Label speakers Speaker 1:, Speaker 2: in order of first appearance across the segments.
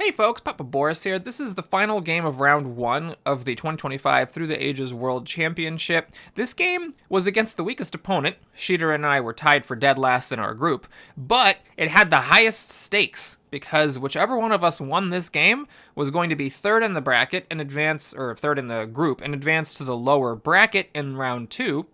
Speaker 1: Hey folks, Papa Boris here. This is the final game of round 1 of the 2025 Through the Ages World Championship. This game was against the weakest opponent. Sheeter and I were tied for dead last in our group, but it had the highest stakes because whichever one of us won this game was going to be third in the bracket and advance, or third in the group and advance to the lower bracket in round 2.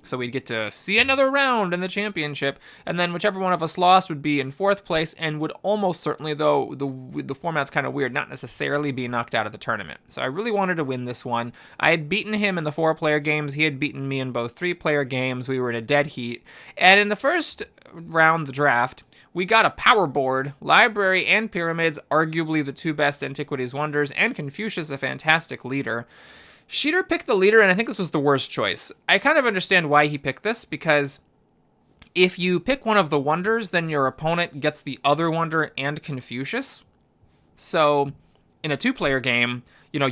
Speaker 1: So we'd get to see another round in the championship, and then whichever one of us lost would be in 4th place and would almost certainly, though the format's kind of weird, not necessarily be knocked out of the tournament. So I really wanted to win this one. I had beaten him in the 4-player games. He had beaten me in both 3-player games. We were in a dead heat. And in the first round, the draft, we got a power board, library, and pyramids, arguably the two best Antiquities Wonders, and Confucius, a fantastic leader. Sheeter picked the leader, and I think this was the worst choice. I kind of understand why he picked this, because if you pick one of the wonders, then your opponent gets the other wonder and Confucius. So, in a 2-player game, you know,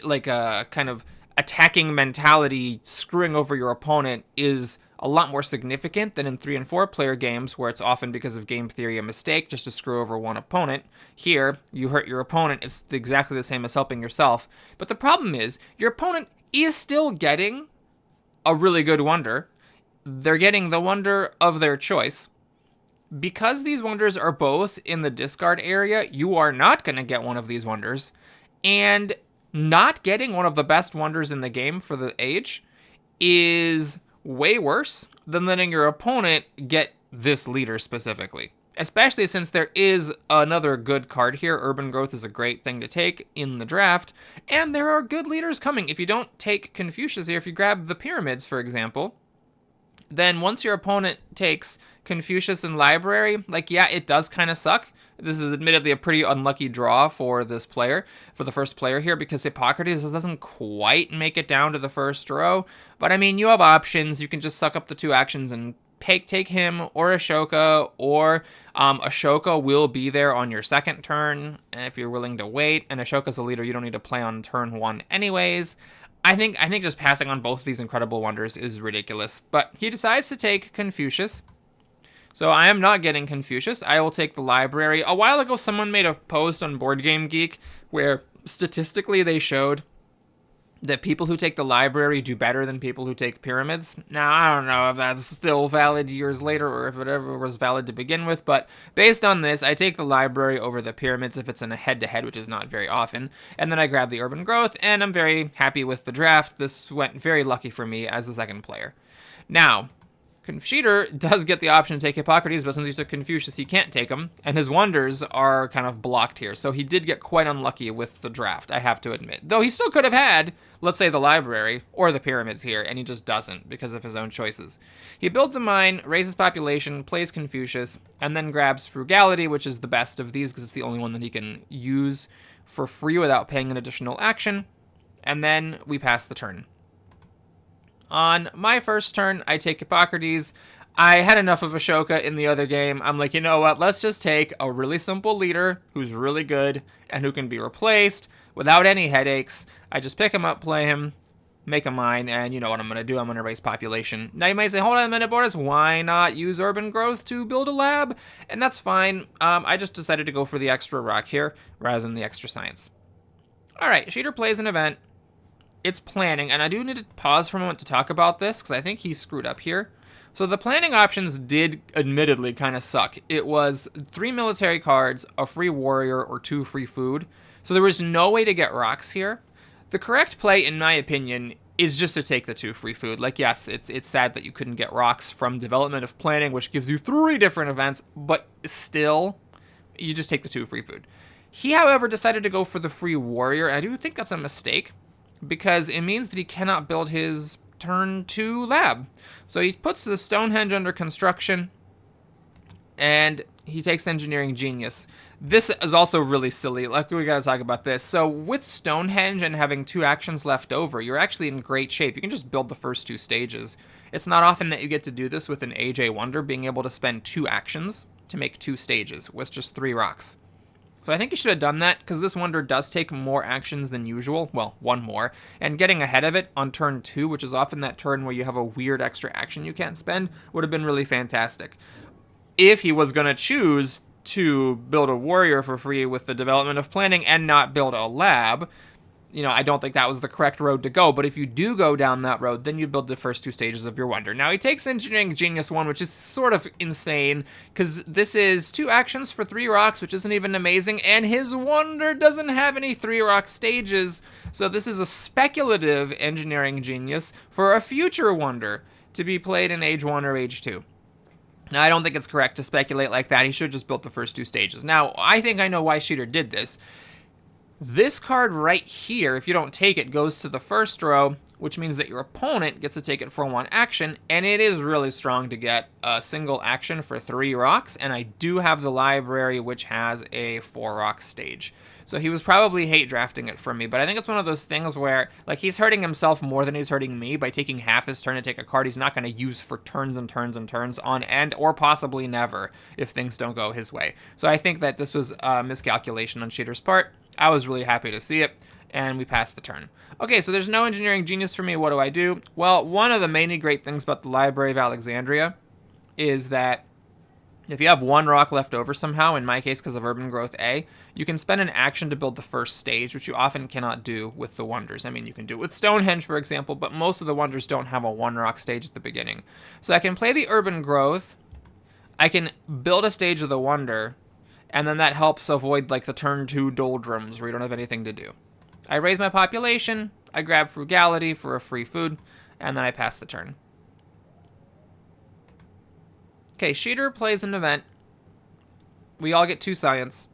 Speaker 1: like a kind of attacking mentality, screwing over your opponent is a lot more significant than in 3 and 4-player games, where it's often because of game theory a mistake just to screw over one opponent. Here, you hurt your opponent, it's exactly the same as helping yourself. But the problem is, your opponent is still getting a really good wonder. They're getting the wonder of their choice. Because these wonders are both in the discard area, you are not going to get one of these wonders. And not getting one of the best wonders in the game for the age is way worse than letting your opponent get this leader specifically. Especially since there is another good card here. Urban Growth is a great thing to take in the draft. And there are good leaders coming. If you don't take Confucius here, if you grab the Pyramids, for example, then once your opponent takes Confucius and Library, like, yeah, it does kind of suck. This is admittedly a pretty unlucky draw for this player, for the first player here, because Hippocrates doesn't quite make it down to the first row. But, I mean, you have options. You can just suck up the 2 actions and take him or Ashoka, or Ashoka will be there on your second turn if you're willing to wait. And Ashoka's a leader you don't need to play on turn 1 anyways. I think just passing on both of these incredible wonders is ridiculous. But he decides to take Confucius. So I am not getting Confucius. I will take the library. A while ago, someone made a post on Board Game Geek where statistically they showed that people who take the library do better than people who take pyramids. Now, I don't know if that's still valid years later or if it ever was valid to begin with, but based on this, I take the library over the pyramids if it's in a head-to-head, which is not very often, and then I grab the urban growth, and I'm very happy with the draft. This went very lucky for me as the second player. Now, Sheeter does get the option to take Hippocrates, but since he took Confucius, he can't take him, and his wonders are kind of blocked here, so he did get quite unlucky with the draft, I have to admit. Though he still could have had, let's say, the library or the pyramids here, and he just doesn't because of his own choices. He builds a mine, raises population, plays Confucius, and then grabs Frugality, which is the best of these because it's the only one that he can use for free without paying an additional action, and then we pass the turn. On my first turn, I take Hippocrates. I had enough of Ashoka in the other game. I'm like, you know what? Let's just take a really simple leader who's really good and who can be replaced without any headaches. I just pick him up, play him, make a mine, and you know what I'm going to do? I'm going to raise population. Now you might say, hold on a minute, Boris. Why not use urban growth to build a lab? And that's fine. I just decided to go for the extra rock here rather than the extra science. All right, Sheeter plays an event. It's planning, and I do need to pause for a moment to talk about this, because I think he screwed up here. So the planning options did, admittedly, kind of suck. It was 3 military cards, a free warrior, or 2 free food. So there was no way to get rocks here. The correct play, in my opinion, is just to take the 2 free food. Like, yes, it's sad that you couldn't get rocks from development of planning, which gives you 3 different events, but still, you just take the 2 free food. He, however, decided to go for the free warrior, and I do think that's a mistake, because it means that he cannot build his turn 2 lab. So he puts the Stonehenge under construction, and he takes Engineering Genius. This is also really silly. Like, we gotta talk about this. So with Stonehenge and having 2 actions left over, you're actually in great shape. You can just build the first 2 stages. It's not often that you get to do this with an AJ Wonder, being able to spend 2 actions to make 2 stages with just 3 rocks. So I think you should have done that, because this wonder does take more actions than usual. Well, 1 more. And getting ahead of it on turn 2, which is often that turn where you have a weird extra action you can't spend, would have been really fantastic. If he was going to choose to build a warrior for free with the development of planning and not build a lab. I don't think that was the correct road to go, but if you do go down that road, then you build the first 2 stages of your wonder. Now, he takes Engineering Genius 1, which is sort of insane, because this is 2 actions for 3 rocks, which isn't even amazing, and his wonder doesn't have any 3 rock stages, so this is a speculative Engineering Genius for a future wonder to be played in Age 1 or Age 2. Now, I don't think it's correct to speculate like that. He should just build the first 2 stages. Now, I think I know why Sheeter did this. This card right here, if you don't take it, goes to the first row, which means that your opponent gets to take it for 1 action, and it is really strong to get a single action for 3 rocks, and I do have the library, which has a 4-rock stage. So he was probably hate drafting it from me, but I think it's one of those things where, like, he's hurting himself more than he's hurting me by taking half his turn to take a card he's not going to use for turns and turns and turns on end, or possibly never, if things don't go his way. So I think that this was a miscalculation on Sheeter's part. I was really happy to see it, and we passed the turn. Okay, so there's no Engineering Genius for me. What do I do? Well, one of the many great things about the Library of Alexandria is that if you have 1 rock left over somehow, in my case because of Urban Growth A, you can spend an action to build the first stage, which you often cannot do with the wonders. I mean, you can do it with Stonehenge, for example, but most of the wonders don't have a 1-rock stage at the beginning. So I can play the Urban Growth, I can build a stage of the wonder, and then that helps avoid, like, the turn 2 doldrums where you don't have anything to do. I raise my population, I grab Frugality for a free food, and then I pass the turn. Okay, Sheeter plays an event. We all get 2 science.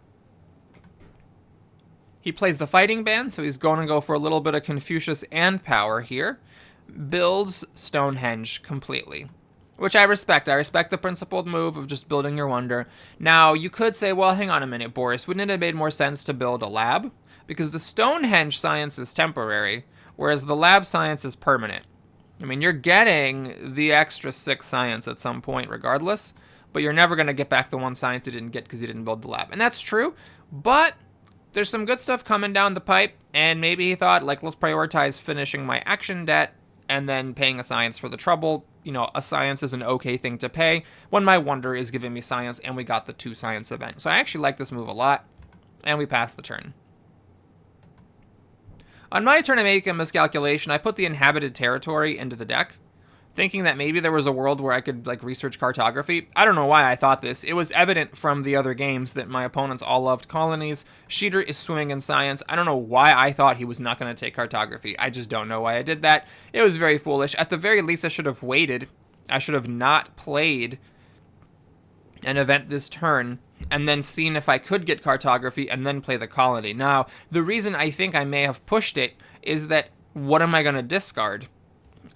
Speaker 1: He plays the Fighting Band, so he's going to go for a little bit of Confucius and power here. Builds Stonehenge completely, which I respect. I respect the principled move of just building your wonder. Now, you could say, well, hang on a minute, Boris. Wouldn't it have made more sense to build a lab? Because the Stonehenge science is temporary, whereas the lab science is permanent. I mean, you're getting the extra 6 science at some point regardless, but you're never going to get back the 1 science you didn't get because you didn't build the lab. And that's true, but there's some good stuff coming down the pipe, and maybe he thought, like, let's prioritize finishing my action debt and then paying a science for the trouble. A science is an okay thing to pay when my wonder is giving me science, and we got the 2 science event. So I actually like this move a lot, and we pass the turn. On my turn, I make a miscalculation. I put the inhabited territory into the deck, thinking that maybe there was a world where I could, like, research cartography. I don't know why I thought this. It was evident from the other games that my opponents all loved colonies. Sheeter is swimming in science. I don't know why I thought he was not going to take cartography. I just don't know why I did that. It was very foolish. At the very least, I should have waited. I should have not played an event this turn and then seen if I could get cartography and then play the colony. Now, the reason I think I may have pushed it is that what am I going to discard?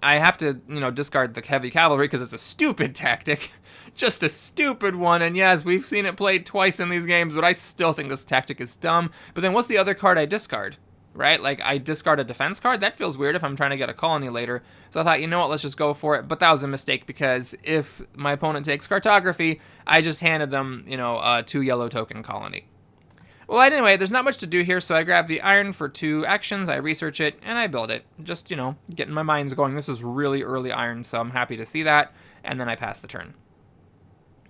Speaker 1: I have to, discard the heavy cavalry because it's a stupid tactic. Just a stupid one, and yes, we've seen it played twice in these games, but I still think this tactic is dumb. But then what's the other card I discard? Right? Like, I discard a defense card? That feels weird if I'm trying to get a colony later. So I thought, you know what, let's just go for it. But that was a mistake because if my opponent takes cartography, I just handed them, a 2 yellow token colony. Well, anyway, there's not much to do here, so I grab the iron for 2 actions, I research it, and I build it. Just, getting my minds going. This is really early iron, so I'm happy to see that, and then I pass the turn.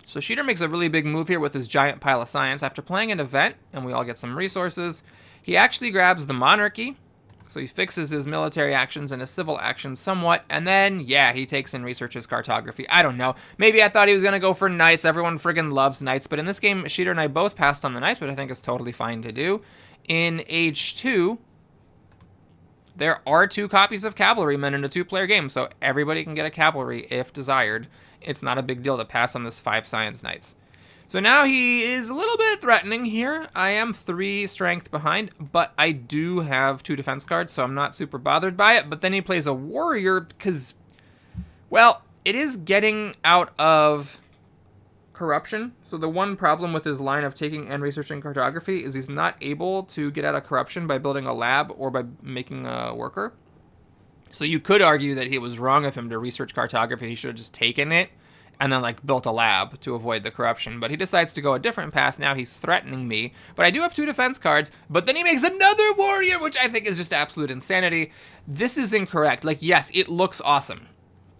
Speaker 1: So Sheeter makes a really big move here with his giant pile of science. After playing an event, and we all get some resources, he actually grabs the monarchy, so he fixes his military actions and his civil actions somewhat, and then, yeah, he takes and researches cartography. I don't know. Maybe I thought he was going to go for knights. Everyone friggin' loves knights, but in this game, Sheeter and I both passed on the knights, which I think is totally fine to do. In Age 2, there are 2 copies of cavalrymen in a 2-player game, so everybody can get a cavalry if desired. It's not a big deal to pass on this 5 science knights. So now he is a little bit threatening here. I am 3 strength behind, but I do have 2 defense cards, so I'm not super bothered by it. But then he plays a warrior because, well, it is getting out of corruption. So the one problem with his line of taking and researching cartography is he's not able to get out of corruption by building a lab or by making a worker. So you could argue that it was wrong of him to research cartography. He should have just taken it and then, like, built a lab to avoid the corruption. But he decides to go a different path. Now he's threatening me. But I do have 2 defense cards. But then he makes another warrior, which I think is just absolute insanity. This is incorrect. Like, yes, it looks awesome.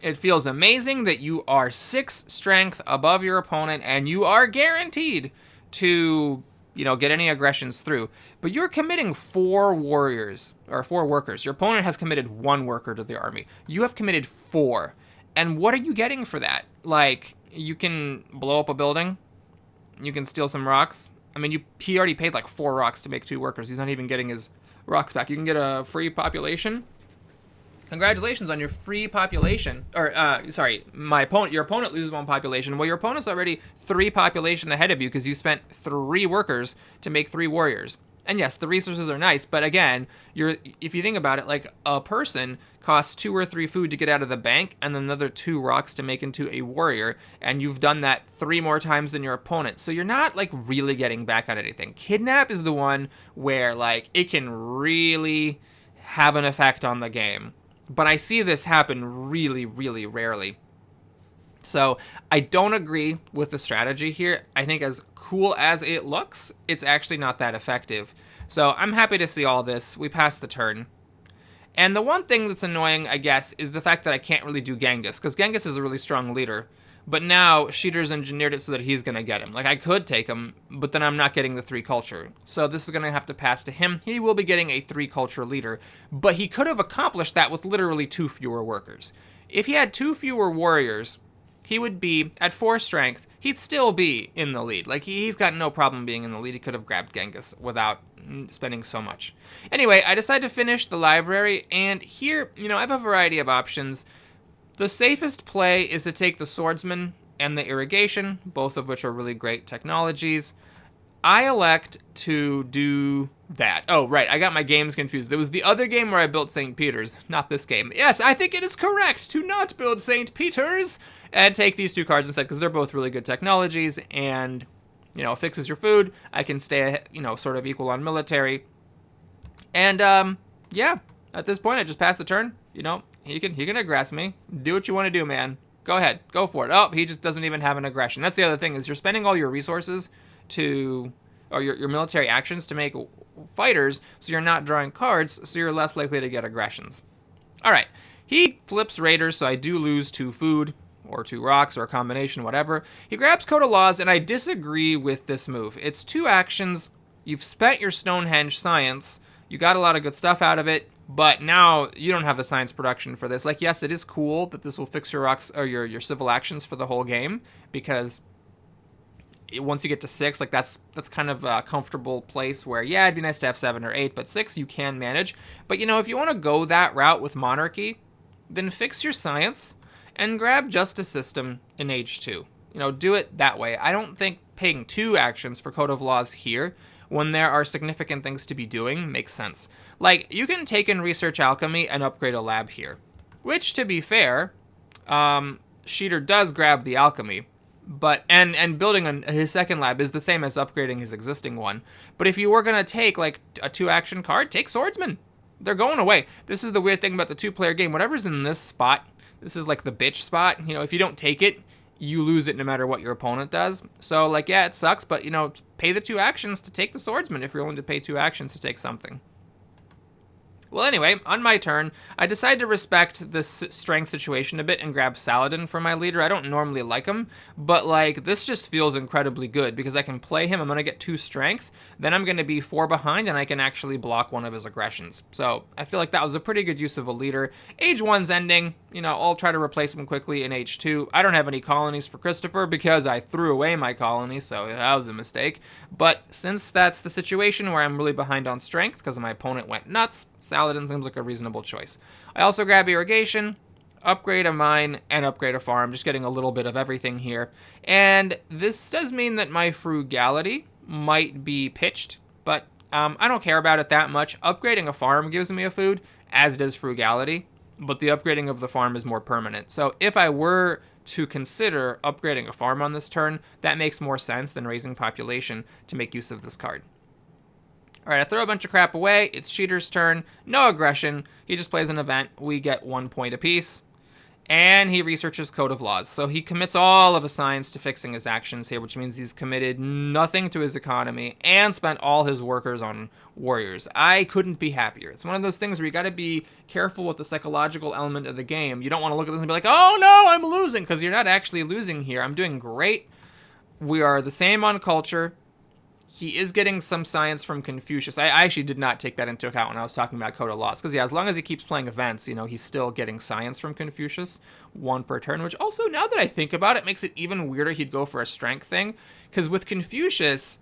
Speaker 1: It feels amazing that you are 6 strength above your opponent, and you are guaranteed to, get any aggressions through. But you're committing 4 warriors, or 4 workers. Your opponent has committed 1 worker to the army. You have committed 4. And what are you getting for that? Like, you can blow up a building. You can steal some rocks. I mean, he already paid like 4 rocks to make 2 workers. He's not even getting his rocks back. You can get a free population. Congratulations on your free population. Or, sorry, your opponent loses 1 population. Well, your opponent's already 3 population ahead of you because you spent 3 workers to make 3 warriors. And yes, the resources are nice, but again, if you think about it, like a person costs 2 or 3 food to get out of the bank, and then another 2 rocks to make into a warrior, and you've done that 3 more times than your opponent. So you're not like really getting back on anything. Kidnap is the one where like it can really have an effect on the game. But I see this happen really, really rarely. So I don't agree with the strategy here. I think as cool as it looks, it's actually not that effective. So I'm happy to see all this. We passed the turn. And the one thing that's annoying, I guess, is the fact that I can't really do Genghis, because Genghis is a really strong leader. But now Sheeter's engineered it so that he's going to get him. Like, I could take him, but then I'm not getting the 3 culture. So this is going to have to pass to him. He will be getting a 3 culture leader, but he could have accomplished that with literally 2 fewer workers. If he had 2 fewer warriors, he would be at 4 strength. He'd still be in the lead. Like, he's got no problem being in the lead. He could have grabbed Genghis without spending so much. Anyway, I decided to finish the library, and here, I have a variety of options. The safest play is to take the swordsman and the irrigation, both of which are really great technologies. I elect to do that. Oh, right, I got my games confused. There was the other game where I built St. Peter's, not this game. Yes, I think it is correct to not build St. Peter's and take these 2 cards instead, because they're both really good technologies, and, fixes your food. I can stay, sort of equal on military. And, yeah, at this point, I just passed the turn. He can aggress me. Do what you want to do, man. Go ahead. Go for it. Oh, he just doesn't even have an aggression. That's the other thing, is you're spending all your resources or your military actions to make fighters, so you're not drawing cards, so you're less likely to get aggressions. All right. He flips raiders, so I do lose 2 food, or 2 rocks, or a combination, whatever. He grabs Code of Laws, and I disagree with this move. It's 2 actions. You've spent your Stonehenge science. You got a lot of good stuff out of it. But now you don't have the science production for this. Like, yes, it is cool that this will fix your rocks or your civil actions for the whole game, because once you get to 6, like that's kind of a comfortable place where, yeah, it'd be nice to have 7 or 8, but 6 you can manage. But if you want to go that route with monarchy, then fix your science and grab justice system in age 2. Do it that way. I don't think paying 2 actions for Code of Laws here, when there are significant things to be doing, makes sense. Like, you can take and research alchemy and upgrade a lab here, which, to be fair, Sheeter does grab the alchemy, but and building his second lab is the same as upgrading his existing one. But if you were going to take, like, a 2-action card, take swordsman. They're going away. This is the weird thing about the 2-player game. Whatever's in this spot, this is like the bitch spot. If you don't take it, you lose it no matter what your opponent does. So, like, yeah, it sucks, but, pay the 2 actions to take the swordsman if you're willing to pay 2 actions to take something. Well, anyway, on my turn, I decided to respect this strength situation a bit and grab Saladin for my leader. I don't normally like him, but, like, this just feels incredibly good because I can play him. I'm going to get 2 strength. Then I'm going to be 4 behind, and I can actually block one of his aggressions. So I feel like that was a pretty good use of a leader. Age 1's ending. I'll try to replace him quickly in age 2. I don't have any colonies for Christopher because I threw away my colony, so that was a mistake. But since that's the situation where I'm really behind on strength because my opponent went nuts, Saladin seems like a reasonable choice. I also grab irrigation, upgrade a mine, and upgrade a farm, just getting a little bit of everything here. And this does mean that my frugality might be pitched, but I don't care about it that much. Upgrading a farm gives me a food, as does frugality, but the upgrading of the farm is more permanent. So if I were to consider upgrading a farm on this turn, that makes more sense than raising population to make use of this card. Alright, I throw a bunch of crap away. It's Sheeter's turn. No aggression. He just plays an event. We get 1 point apiece. And he researches Code of Laws. So he commits all of his science to fixing his actions here, which means he's committed nothing to his economy and spent all his workers on warriors. I couldn't be happier. It's one of those things where you got to be careful with the psychological element of the game. You don't want to look at this and be like, oh no, I'm losing, because you're not actually losing here. I'm doing great. We are the same on culture. he is getting some science from Confucius. I actually did not take that into account when I was talking about Code of Laws. Because, yeah, as long as he keeps playing events, he's still getting science from Confucius, 1 per turn. Which also, now that I think about it, makes it even weirder he'd go for a strength thing. Because with Confucius,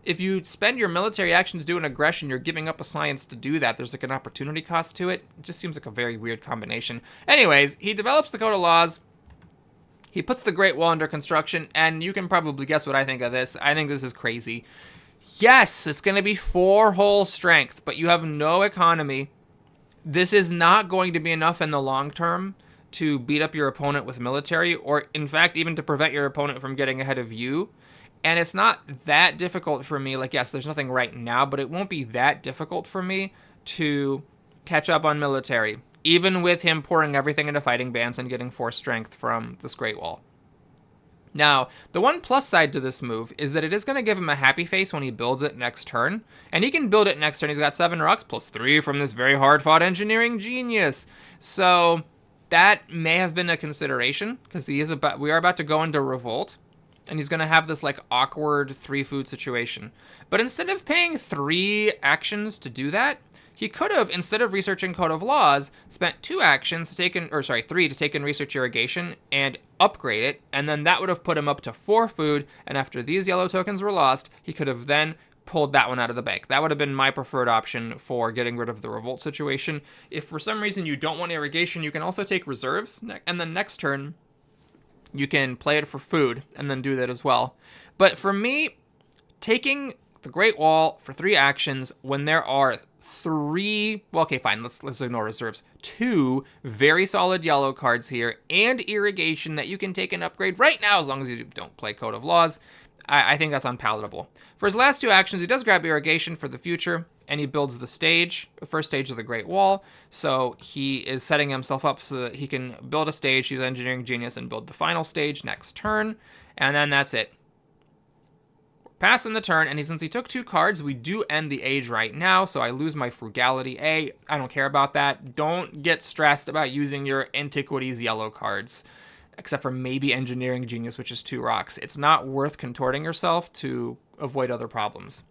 Speaker 1: if you spend your military action to do an aggression, you're giving up a science to do that. There's like an opportunity cost to it. It just seems like a very weird combination. Anyways, he develops the Code of Laws. He puts the Great Wall under construction, and you can probably guess what I think of this. I think this is crazy. Yes, it's going to be 4 whole strength, but you have no economy. This is not going to be enough in the long term to beat up your opponent with military, or in fact, even to prevent your opponent from getting ahead of you. And it's not that difficult for me. Like, yes, there's nothing right now, but it won't be that difficult for me to catch up on military, even with him pouring everything into fighting bands and getting 4 strength from this Great Wall. Now, the one plus side to this move is that it is going to give him a happy face when he builds it next turn. And he can build it next turn. He's got 7 rocks plus 3 from this very hard-fought engineering genius. So that may have been a consideration, because we are about to go into revolt. And he's going to have this like awkward 3 food situation. But instead of paying 3 actions to do that, he could have, instead of researching Code of Laws, spent 2 actions to take in, 3 to take in Research Irrigation and upgrade it, and then that would have put him up to 4 food, and after these yellow tokens were lost, he could have then pulled that one out of the bank. That would have been my preferred option for getting rid of the revolt situation. If for some reason you don't want irrigation, you can also take reserves, and then next turn, you can play it for food, and then do that as well. But for me, taking the Great Wall for 3 actions when there are 3, well, okay, fine, let's ignore reserves, 2 very solid yellow cards here, and irrigation that you can take and upgrade right now as long as you don't play Code of Laws, I think that's unpalatable. For his last 2 actions, he does grab irrigation for the future, and he builds the first stage of the Great Wall, so he is setting himself up so that he can build a stage, use Engineering Genius, and build the final stage next turn, and then that's it. Passing the turn, and since he took 2 cards, we do end the age right now, so I lose my frugality. I don't care about that. Don't get stressed about using your Antiquities yellow cards, except for maybe Engineering Genius, which is 2 rocks. It's not worth contorting yourself to avoid other problems.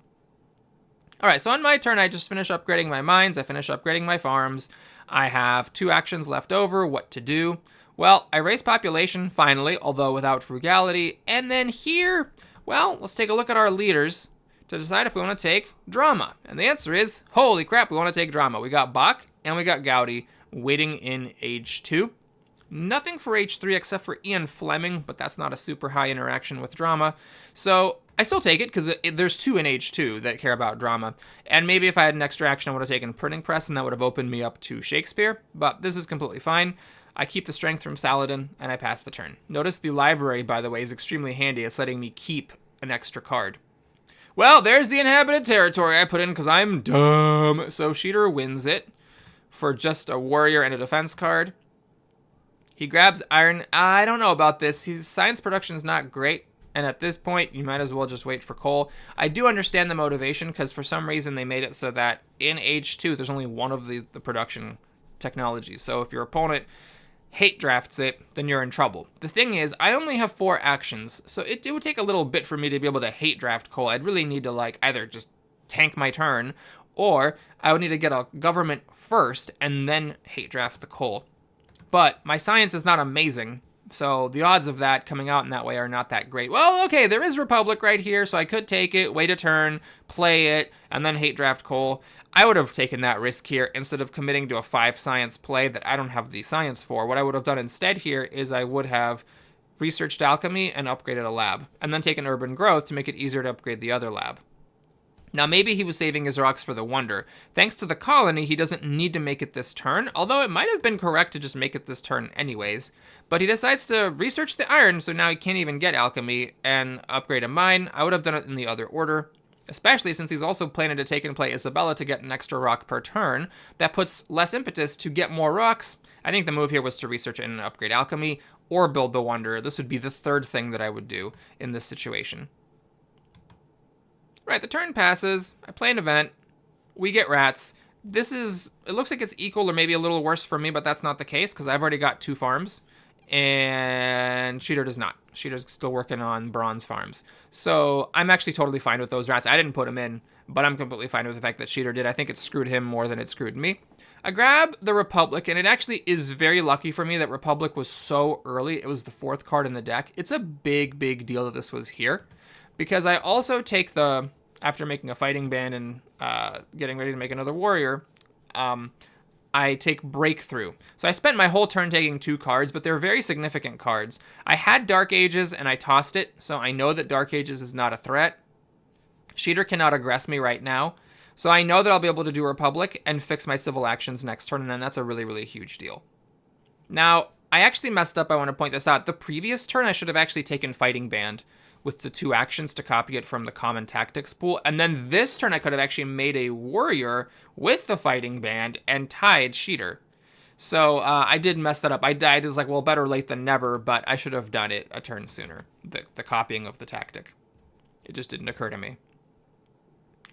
Speaker 1: Alright, so on my turn, I just finish upgrading my mines, I finish upgrading my farms. I have 2 actions left over. What to do? Well, I raise population, finally, although without frugality, and then here, well, let's take a look at our leaders to decide if we want to take drama. And the answer is, holy crap, we want to take drama. We got Bach and we got Gaudi waiting in age 2. Nothing for age 3 except for Ian Fleming, but that's not a super high interaction with drama. So I still take it because there's 2 in age 2 that care about drama. And maybe if I had an extra action, I would have taken printing press and that would have opened me up to Shakespeare. But this is completely fine. I keep the strength from Saladin, and I pass the turn. Notice the library, by the way, is extremely handy. It's letting me keep an extra card. Well, there's the inhabited territory I put in because I'm dumb. So Sheeter wins it for just a warrior and a defense card. He grabs iron. I don't know about this. His science production is not great, and at this point, you might as well just wait for coal. I do understand the motivation because for some reason they made it so that in age 2, there's only one of the production technologies. So if your opponent hate drafts it, then you're in trouble. The thing is, I only have 4 actions, so it would take a little bit for me to be able to hate draft coal. I'd really need to like either just tank my turn, or I would need to get a government first and then hate draft the coal. But my science is not amazing, so the odds of that coming out in that way are not that great. Well, okay, there is Republic right here, so I could take it, wait a turn, play it, and then hate draft coal. I would have taken that risk here instead of committing to a 5 science play that I don't have the science for. What I would have done instead here is I would have researched alchemy and upgraded a lab, and then taken urban growth to make it easier to upgrade the other lab. Now, maybe he was saving his rocks for the wonder. Thanks to the colony, he doesn't need to make it this turn, although it might have been correct to just make it this turn anyways. But he decides to research the iron, so now he can't even get alchemy and upgrade a mine. I would have done it in the other order, especially since he's also planning to take and play Isabella to get an extra rock per turn. That puts less impetus to get more rocks. I think the move here was to research and upgrade alchemy, or build the wonder. This would be the third thing that I would do in this situation. Right, the turn passes, I play an event, we get rats. It looks like it's equal or maybe a little worse for me, but that's not the case because I've already got 2 farms. and Sheeter does not. Sheeter's still working on bronze farms. So I'm actually totally fine with those rats. I didn't put him in, but I'm completely fine with the fact that Sheeter did. I think it screwed him more than it screwed me. I grab the Republic, and it actually is very lucky for me that Republic was so early. It was the 4th card in the deck. It's a big, big deal that this was here, because I also take the, after making a fighting band and getting ready to make another warrior, I take Breakthrough. So I spent my whole turn taking 2 cards, but they're very significant cards. I had Dark Ages and I tossed it, so I know that Dark Ages is not a threat. Sheeter cannot aggress me right now, so I know that I'll be able to do Republic and fix my civil actions next turn, and then that's a really, really huge deal. Now, I actually messed up. I want to point this out. The previous turn, I should have actually taken Fighting Band with the 2 actions to copy it from the Common Tactics pool. And then this turn, I could have actually made a warrior with the Fighting Band and tied Sheeter. So I did mess that up. I died. It was like, well, better late than never, but I should have done it a turn sooner, the copying of the tactic. It just didn't occur to me.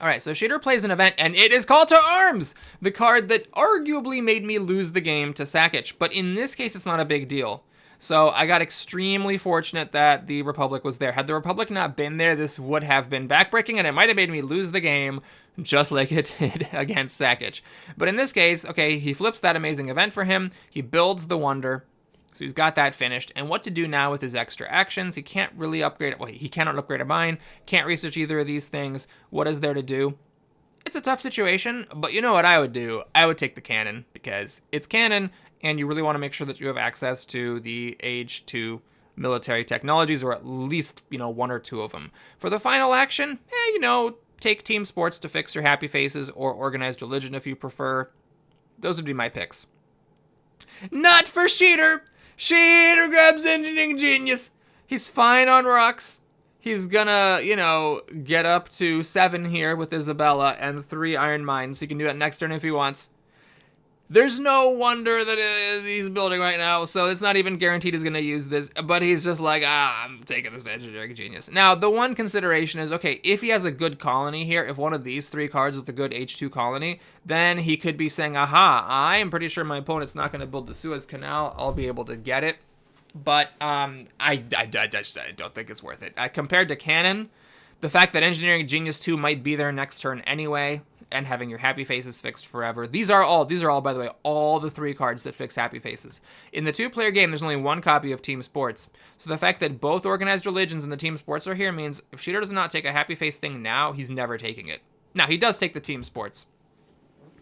Speaker 1: All right, so Sheeter plays an event, and it is Call to Arms, the card that arguably made me lose the game to Sakich. But in this case, it's not a big deal. So I got extremely fortunate that the Republic was there. Had the Republic not been there, this would have been backbreaking, and it might have made me lose the game just like it did against Sakich. But in this case, okay, he flips that amazing event for him. He builds the Wonder. So he's got that finished. And what to do now with his extra actions? He can't really upgrade it. Well, he cannot upgrade a mine. Can't research either of these things. What is there to do? It's a tough situation, but you know what I would do? I would take the cannon, because it's cannon, and you really want to make sure that you have access to the Age 2 military technologies, or at least, 1 or 2 of them. For the final action, take Team Sports to fix your Happy Faces, or Organized Religion if you prefer. Those would be my picks. Not for Sheeter! Sheeter grabs Engineering Genius. He's fine on rocks. He's gonna, get up to 7 here with Isabella and 3 Iron Mines. He can do that next turn if he wants. There's no wonder that he's building right now, so it's not even guaranteed he's going to use this, but he's just like, I'm taking this Engineering Genius. Now, the one consideration is, okay, if he has a good colony here, if one of these 3 cards is a good H2 colony, then he could be saying, aha, I am pretty sure my opponent's not going to build the Suez Canal. I'll be able to get it. But I don't think it's worth it. Compared to Cannon, the fact that Engineering Genius 2 might be there next turn anyway, and having your Happy Faces fixed forever. These are all, by the way, all the 3 cards that fix Happy Faces. In the 2-player game, there's only 1 copy of Team Sports. So the fact that both Organized Religions and the Team Sports are here means if Sheeter does not take a Happy Face thing now, he's never taking it. Now, he does take the Team Sports.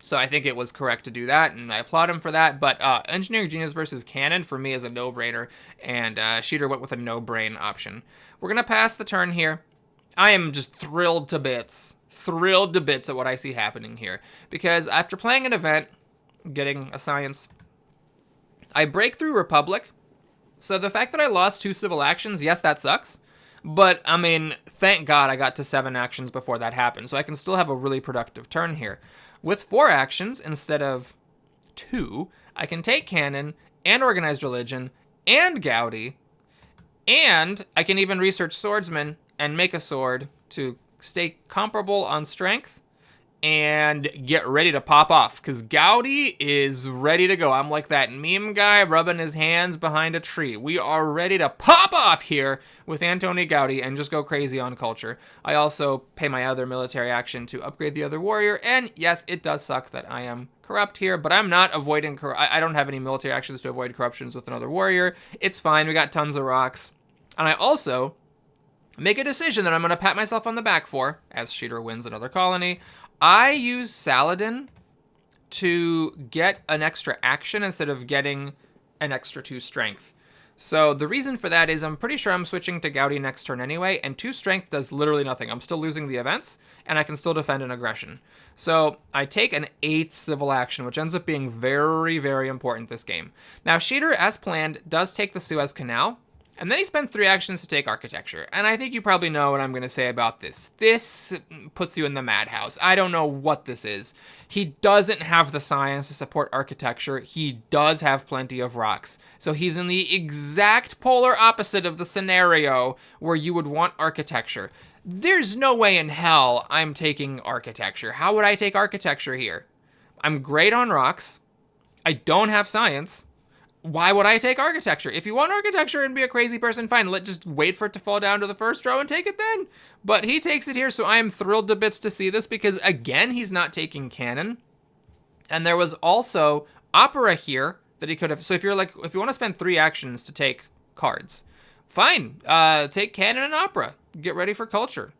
Speaker 1: So I think it was correct to do that, and I applaud him for that. But Engineering Genius versus Cannon, for me, is a no-brainer, and Sheeter went with a no-brain option. We're going to pass the turn here. I am just thrilled to bits at what I see happening here. Because after playing an event, getting a science, I break through Republic. So the fact that I lost 2 civil actions, yes, that sucks. But, I mean, thank God I got to 7 actions before that happened. So I can still have a really productive turn here. With 4 actions instead of 2, I can take Cannon and Organized Religion and Gaudi. And I can even research Swordsman and make a sword to stay comparable on strength and get ready to pop off, because Gaudi is ready to go. I'm like that meme guy rubbing his hands behind a tree. We are ready to pop off here with Antoni Gaudi and just go crazy on culture. I also pay my other military action to upgrade the other warrior, and yes, it does suck that I am corrupt here, but I'm not avoiding I don't have any military actions to avoid corruptions with another warrior. It's fine. We got tons of rocks. And I also make a decision that I'm going to pat myself on the back for, as Sheeter wins another colony. I use Saladin to get an extra action instead of getting an extra 2 strength. So the reason for that is I'm pretty sure I'm switching to Gaudi next turn anyway, and 2 strength does literally nothing. I'm still losing the events, and I can still defend an aggression. So I take an 8th civil action, which ends up being very, very important this game. Now, Sheeter, as planned, does take the Suez Canal, and then he spends 3 actions to take Architecture. And I think you probably know what I'm going to say about this. This puts you in the madhouse. I don't know what this is. He doesn't have the science to support Architecture. He does have plenty of rocks. So he's in the exact polar opposite of the scenario where you would want Architecture. There's no way in hell I'm taking Architecture. How would I take Architecture here? I'm great on rocks. I don't have science. why would I take architecture? If you want architecture and be a crazy person, fine. Just wait for it to fall down to the first row and take it then. But he takes it here, so I am thrilled to bits to see this because, again, he's not taking cannon. And there was also opera here that he could have. So if you want to spend 3 actions to take cards, fine. Take cannon and opera. Get ready for culture.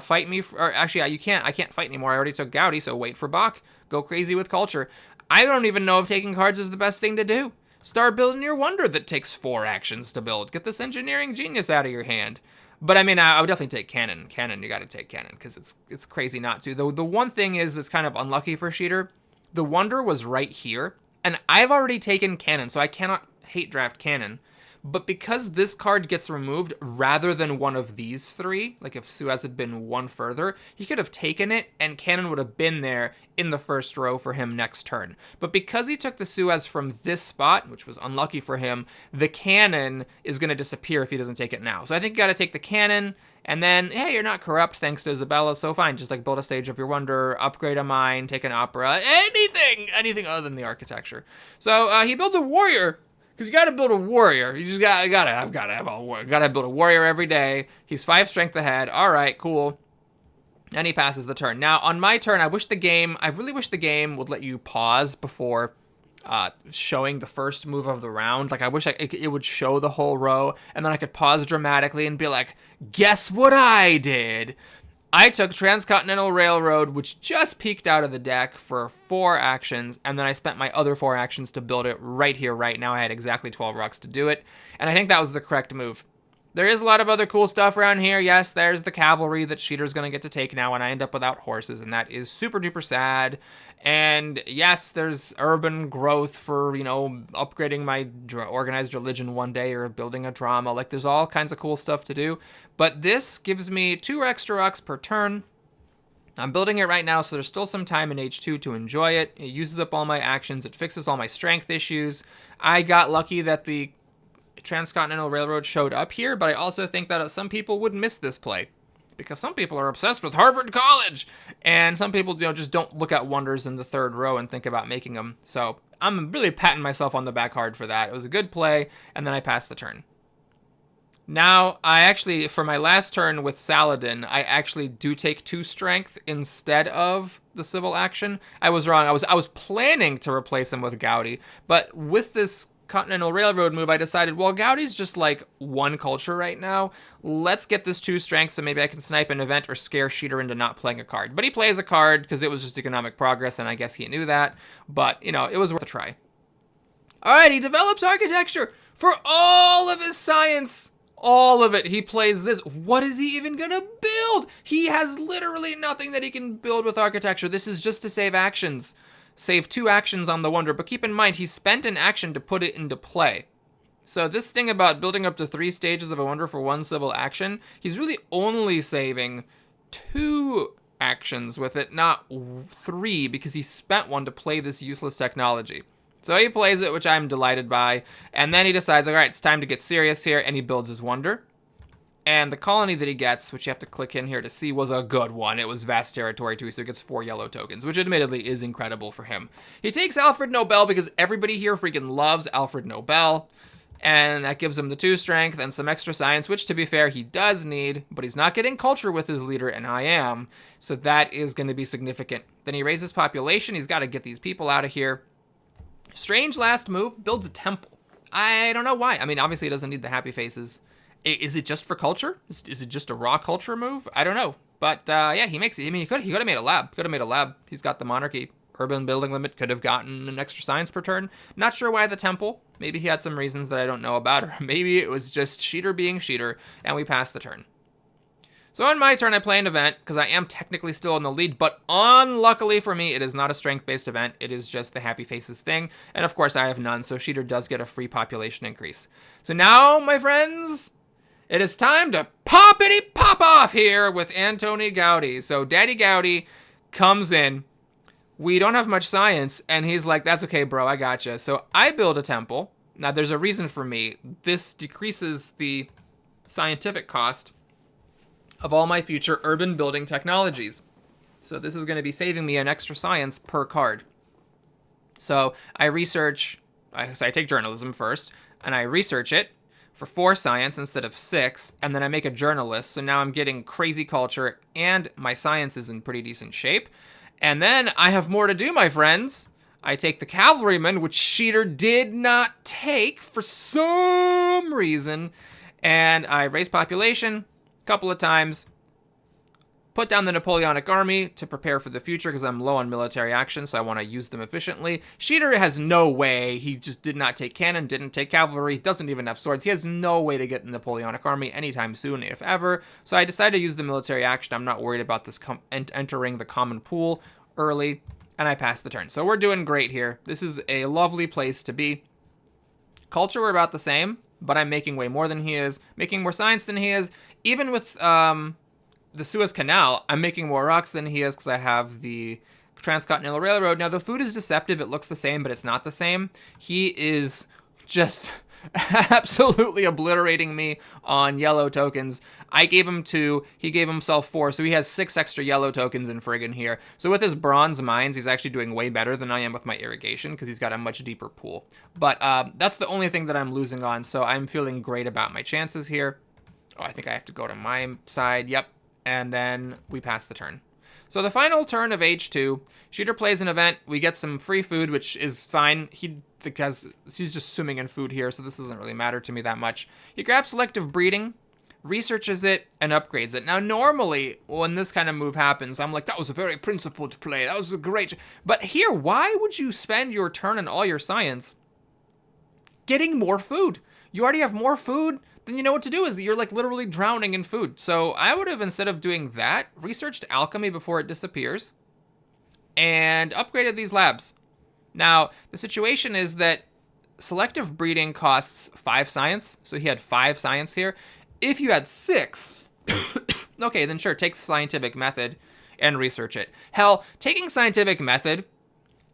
Speaker 1: Fight me. Or actually, you can't. I can't fight anymore. I already took Gaudi, so wait for Bach. Go crazy with culture. I don't even know if taking cards is the best thing to do. Start building your wonder that takes 4 actions to build. Get this engineering genius out of your hand. But I mean, I would definitely take cannon. Cannon, you got to take cannon because it's crazy not to. The one thing is that's kind of unlucky for Sheeter. The wonder was right here, and I've already taken cannon, so I cannot hate draft cannon. But because this card gets removed rather than one of these 3, like if Suez had been one further, he could have taken it and cannon would have been there in the first row for him next turn. But because he took the Suez from this spot, which was unlucky for him, the cannon is going to disappear if he doesn't take it now. So I think you got to take the cannon, and then, hey, you're not corrupt thanks to Isabella, so fine, just like build a stage of your wonder, upgrade a mine, take an opera, anything other than the architecture. So he builds a warrior. Because you got to build a warrior. You just gotta build a warrior every day. He's 5 strength ahead. All right, cool. And he passes the turn. Now, on my turn, I really wish the game would let you pause before showing the first move of the round. Like, I wish it would show the whole row, and then I could pause dramatically and be like, guess what I did? I took Transcontinental Railroad, which just peeked out of the deck for 4 actions, and then I spent my other 4 actions to build it right here, right now. I had exactly 12 rocks to do it, and I think that was the correct move. There is a lot of other cool stuff around here. Yes, there's the cavalry that Sheeter's going to get to take now, and I end up without horses, and that is super duper sad. And yes, there's urban growth for, upgrading my organized religion one day or building a drama. Like, there's all kinds of cool stuff to do. But this gives me 2 extra rocks per turn. I'm building it right now, so there's still some time in H2 to enjoy it. It uses up all my actions. It fixes all my strength issues. I got lucky that the Transcontinental Railroad showed up here, but I also think that some people would miss this play. Because some people are obsessed with Harvard College, and some people just don't look at wonders in the 3rd row and think about making them. So I'm really patting myself on the back hard for that. It was a good play, and then I passed the turn. Now, for my last turn with Saladin, I actually do take 2 strength instead of the civil action. I was wrong. I was planning to replace him with Gaudi, but with this Continental Railroad move, I decided, well, Gaudi's just like 1 culture right now. Let's get this 2 strength so maybe I can snipe an event or scare Sheeter into not playing a card. But he plays a card because it was just economic progress, and I guess he knew that. But, it was worth a try. All right, he develops architecture for all of his science. All of it. He plays this. What is he even going to build? He has literally nothing that he can build with architecture. This is just to save actions. Save 2 actions on the wonder, but keep in mind, he spent an action to put it into play. So this thing about building up to 3 stages of a wonder for 1 civil action, he's really only saving 2 actions with it, not 3, because he spent 1 to play this useless technology. So he plays it, which I'm delighted by, and then he decides, all right, it's time to get serious here, and he builds his wonder. And the colony that he gets, which you have to click in here to see, was a good one. It was vast territory too, so he gets 4 yellow tokens, which admittedly is incredible for him. He takes Alfred Nobel because everybody here freaking loves Alfred Nobel. And that gives him the 2 strength and some extra science, which to be fair, he does need, but he's not getting culture with his leader, and I am. So that is going to be significant. Then he raises population. He's got to get these people out of here. Strange last move, builds a temple. I don't know why. I mean, obviously he doesn't need the happy faces. Is it just for culture? Is it just a raw culture move? I don't know. But yeah, he makes it. I mean, he could have made a lab. He's got the monarchy. Urban building limit, could have gotten an extra science per turn. Not sure why the temple. Maybe he had some reasons that I don't know about, or maybe it was just Sheeter being Sheeter, and we passed the turn. So on my turn, I play an event, because I am technically still in the lead, but unluckily for me, it is not a strength-based event. It is just the Happy Faces thing, and of course I have none, so Sheeter does get a free population increase. So now, my friends, it is time to pop off here with Antoni Gaudi. So Daddy Gaudi comes in. We don't have much science, and he's like, that's okay, bro, I gotcha. So I build a temple. Now, there's a reason for me. This decreases the scientific cost of all my future urban building technologies. So this is going to be saving me an extra science per card. So I research So I take journalism first, and I research it for 4 science instead of 6, and then I make a journalist. So now I'm getting crazy culture, and my science is in pretty decent shape. And then I have more to do, my friends. I take the cavalryman, which Sheeter did not take for some reason, and I raise population a couple of times, put down the Napoleonic Army to prepare for the future because I'm low on military action, so I want to use them efficiently. Sheeter has no way. He just did not take cannon, didn't take cavalry, doesn't even have swords. He has no way to get the Napoleonic Army anytime soon, if ever. So I decided to use the military action. I'm not worried about this entering the common pool early, and I pass the turn. So we're doing great here. This is a lovely place to be. Culture, we're about the same, but I'm making way more than he is, making more science than he is. Even with the Suez Canal, I'm making more rocks than he is because I have the Transcontinental Railroad. Now, the food is deceptive. It looks the same, but it's not the same. He is just absolutely obliterating me on yellow tokens. I gave him 2. He gave himself 4, so he has 6 extra yellow tokens in friggin' here. So with his bronze mines, he's actually doing way better than I am with my irrigation because he's got a much deeper pool. But that's the only thing that I'm losing on, so I'm feeling great about my chances here. Oh, I think I have to go to my side. Yep. And then we pass the turn. So the final turn of H2, Sheeter plays an event. We get some free food, which is fine. Because he's just swimming in food here, so this doesn't really matter to me that much. He grabs selective breeding, researches it, and upgrades it. Now, normally, when this kind of move happens, I'm like, that was a very principled play. That was a great... But here, why would you spend your turn and all your science getting more food? You already have more food then you know what to do. Is you're like literally drowning in food. So I would have, instead of doing that, researched alchemy before it disappears and upgraded these labs. Now, the situation is that selective breeding costs 5 science, so he had 5 science here. If you had 6, okay, then sure, take scientific method and research it. Hell, taking scientific method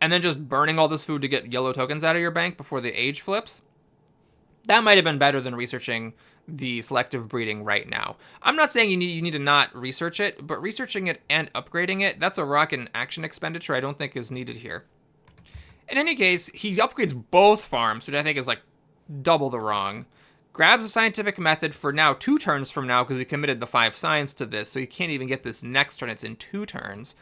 Speaker 1: and then just burning all this food to get yellow tokens out of your bank before the age flips, that might have been better than researching the selective breeding right now. I'm not saying you need to not research it, but researching it and upgrading it, that's a rock and action expenditure I don't think is needed here. In any case, he upgrades both farms, which I think is like double the wrong. Grabs a scientific method for now 2 turns from now because he committed the 5 science to this, so he can't even get this next turn. It's in 2 turns.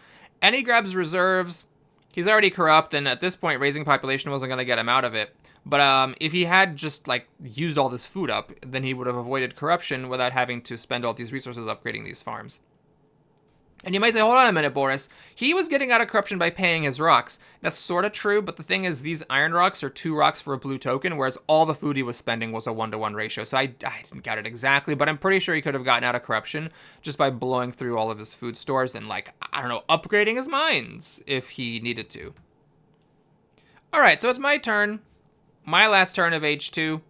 Speaker 1: And he grabs reserves. He's already corrupt, and at this point, raising population wasn't going to get him out of it. But if he had just like used all this food up, then he would have avoided corruption without having to spend all these resources upgrading these farms. And you might say, hold on a minute, Boris. He was getting out of corruption by paying his rocks. That's sort of true, but the thing is, these iron rocks are 2 rocks for a blue token, whereas all the food he was spending was a 1-to-1 ratio. So I didn't get it exactly, but I'm pretty sure he could have gotten out of corruption just by blowing through all of his food stores and, like, I don't know, upgrading his mines if he needed to. All right, so it's my turn. My last turn of H2.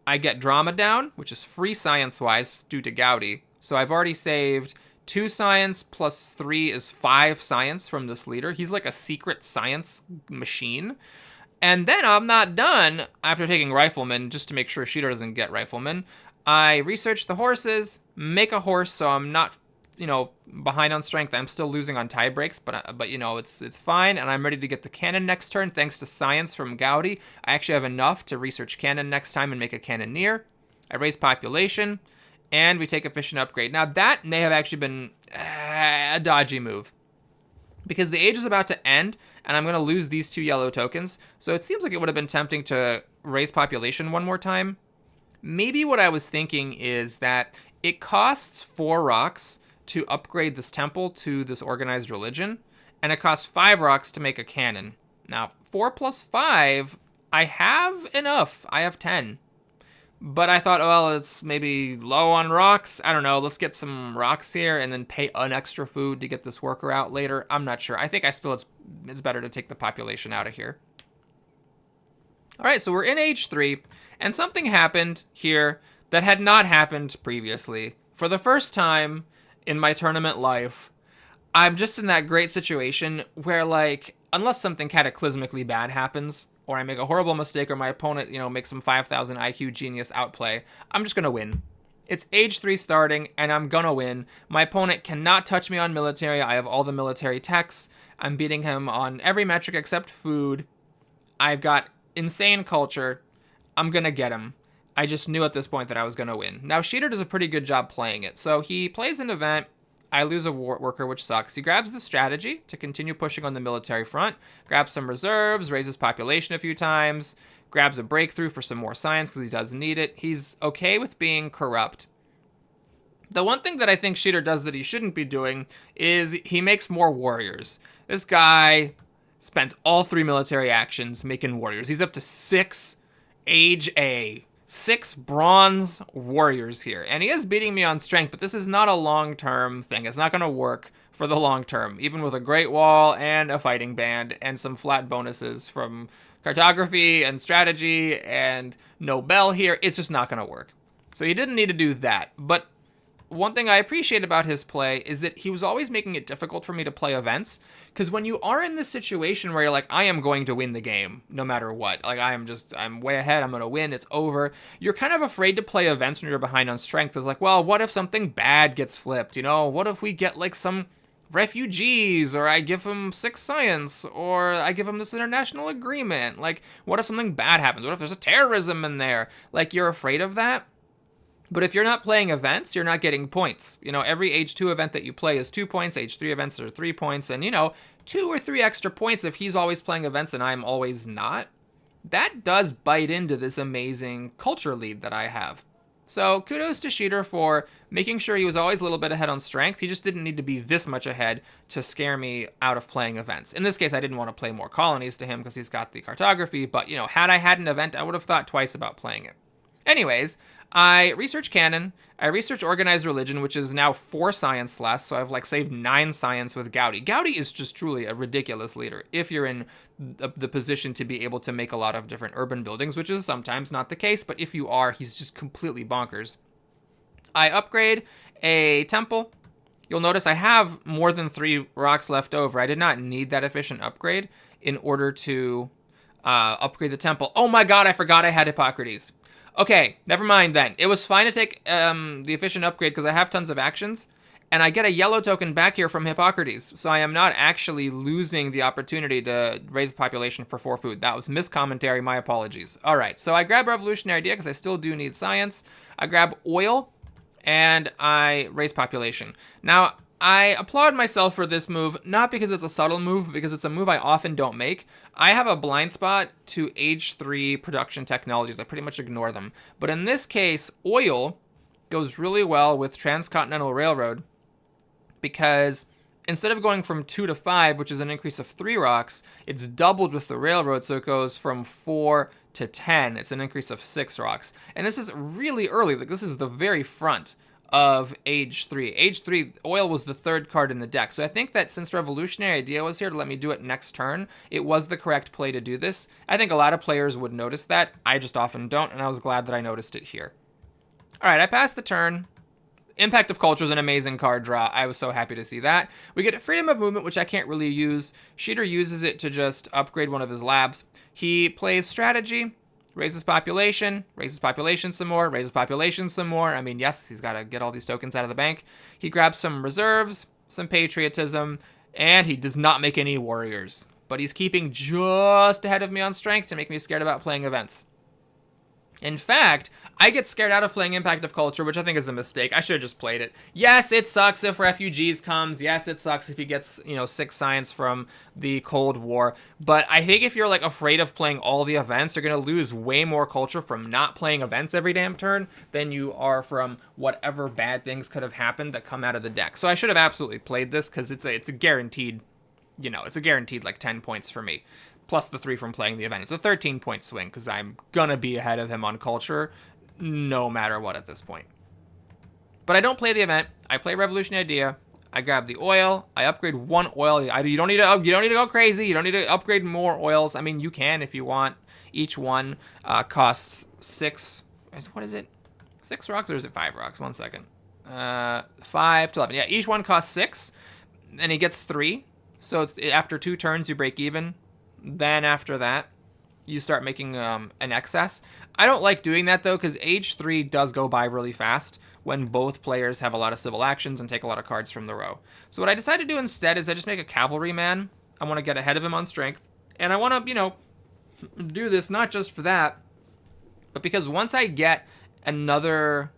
Speaker 1: I get drama down, which is free science-wise due to Gaudi. So I've already saved 2 science plus 3 is 5 science from this leader. He's like a secret science machine. And then I'm not done after taking Rifleman, just to make sure Sheeter doesn't get Rifleman. I research the horses, make a horse so I'm not, behind on strength. I'm still losing on tie breaks, but it's fine. And I'm ready to get the cannon next turn thanks to science from Gaudi. I actually have enough to research cannon next time and make a cannoneer. I raise population. And we take efficient upgrade. Now, that may have actually been a dodgy move, because the age is about to end, and I'm going to lose these 2 yellow tokens. So it seems like it would have been tempting to raise population one more time. Maybe what I was thinking is that it costs 4 rocks to upgrade this temple to this organized religion, and it costs 5 rocks to make a cannon. Now, 4 plus 5, I have enough. I have 10. But I thought, well, it's maybe low on rocks. I don't know. Let's get some rocks here and then pay an extra food to get this worker out later. I'm not sure. I think it's better to take the population out of here. All right, so we're in H3, and something happened here that had not happened previously. For the first time in my tournament life, I'm just in that great situation where, like, unless something cataclysmically bad happens, or I make a horrible mistake, or my opponent, makes some 5,000 IQ genius outplay, I'm just going to win. It's H3 starting, and I'm going to win. My opponent cannot touch me on military. I have all the military techs. I'm beating him on every metric except food. I've got insane culture. I'm going to get him. I just knew at this point that I was going to win. Now, Sheeter does a pretty good job playing it. So he plays an event. I lose a worker, which sucks. He grabs the strategy to continue pushing on the military front, grabs some reserves, raises population a few times, grabs a breakthrough for some more science because he does need it. He's okay with being corrupt. The one thing that I think Sheeter does that he shouldn't be doing is he makes more warriors. This guy spends all 3 military actions making warriors. He's up to 6 Age A. 6 bronze warriors here. And he is beating me on strength, but this is not a long-term thing. It's not going to work for the long term, even with a Great Wall and a fighting band and some flat bonuses from cartography and strategy and Nobel here. It's just not going to work. So he didn't need to do that. But one thing I appreciate about his play is that he was always making it difficult for me to play events, because when you are in this situation where you're like, I am going to win the game no matter what, like I'm way ahead, I'm going to win, it's over, you're kind of afraid to play events when you're behind on strength. It's like, well, what if something bad gets flipped, you know? What if we get like some refugees, or I give them 6 science, or I give them this international agreement? Like, what if something bad happens? What if there's a terrorism in there? Like, you're afraid of that. But if you're not playing events, you're not getting points. You know, every Age 2 event that you play is 2 points. Age 3 events are 3 points. And, you know, 2 or 3 extra points if he's always playing events and I'm always not. That does bite into this amazing culture lead that I have. So kudos to Sheeter for making sure he was always a little bit ahead on strength. He just didn't need to be this much ahead to scare me out of playing events. In this case, I didn't want to play more colonies to him because he's got the cartography. But, you know, had I had an event, I would have thought twice about playing it. Anyways, I research canon, I research organized religion, which is now 4 science less, so I've like saved 9 science with Gaudi. Gaudi is just truly a ridiculous leader if you're in the position to be able to make a lot of different urban buildings, which is sometimes not the case, but if you are, he's just completely bonkers. I upgrade a temple. You'll notice I have more than 3 rocks left over. I did not need that efficient upgrade in order to upgrade the temple. Oh my god, I forgot I had Hippocrates. Okay, never mind then. It was fine to take the efficient upgrade because I have tons of actions, and I get a yellow token back here from Hippocrates, so I am not actually losing the opportunity to raise the population for 4 food. That was miscommentary, my apologies. All right, so I grab Revolutionary Idea because I still do need science. I grab oil, and I raise population. Now, I applaud myself for this move, not because it's a subtle move, but because it's a move I often don't make. I have a blind spot to Age 3 production technologies. I pretty much ignore them. But in this case, oil goes really well with Transcontinental Railroad because instead of going from 2 to 5, which is an increase of 3 rocks, it's doubled with the railroad, so it goes from 4 to 10. It's an increase of 6 rocks. And this is really early. Like, this is the very front of Age 3. Age 3, oil was the 3rd card in the deck. So I think that since Revolutionary Idea was here to let me do it next turn, it was the correct play to do this. I think a lot of players would notice that. I just often don't, and I was glad that I noticed it here. All right, I passed the turn. Impact of Culture is an amazing card draw. I was so happy to see that. We get Freedom of Movement, which I can't really use. Sheeter uses it to just upgrade one of his labs. He plays Strategy, raises population some more, raises population some more. I mean, yes, he's got to get all these tokens out of the bank. He grabs some reserves, some patriotism, and he does not make any warriors. But he's keeping just ahead of me on strength to make me scared about playing events. In fact, I get scared out of playing Impact of Culture, which I think is a mistake. I should have just played it. Yes, it sucks if refugees comes. Yes, it sucks if he gets, 6 science from the Cold War. But I think if you're like afraid of playing all the events, you're going to lose way more culture from not playing events every damn turn than you are from whatever bad things could have happened that come out of the deck. So I should have absolutely played this because it's a guaranteed, it's a guaranteed like 10 points for me. Plus the 3 from playing the event. It's a 13-point swing because I'm gonna be ahead of him on culture no matter what at this point. But I don't play the event. I play Revolutionary Idea. I grab the oil. I upgrade 1 oil. You don't need to go crazy. You don't need to upgrade more oils. I mean, you can if you want. Each one costs 6. What is it? 6 rocks or is it 5 rocks? 1 second. 5 to 11. Yeah, each one costs 6, and he gets 3. So it's, after 2 turns, you break even. Then after that, you start making an excess. I don't like doing that, though, because Age 3 does go by really fast when both players have a lot of civil actions and take a lot of cards from the row. So what I decided to do instead is I just make a cavalry man. I want to get ahead of him on strength. And I want to, do this not just for that, but because once I get another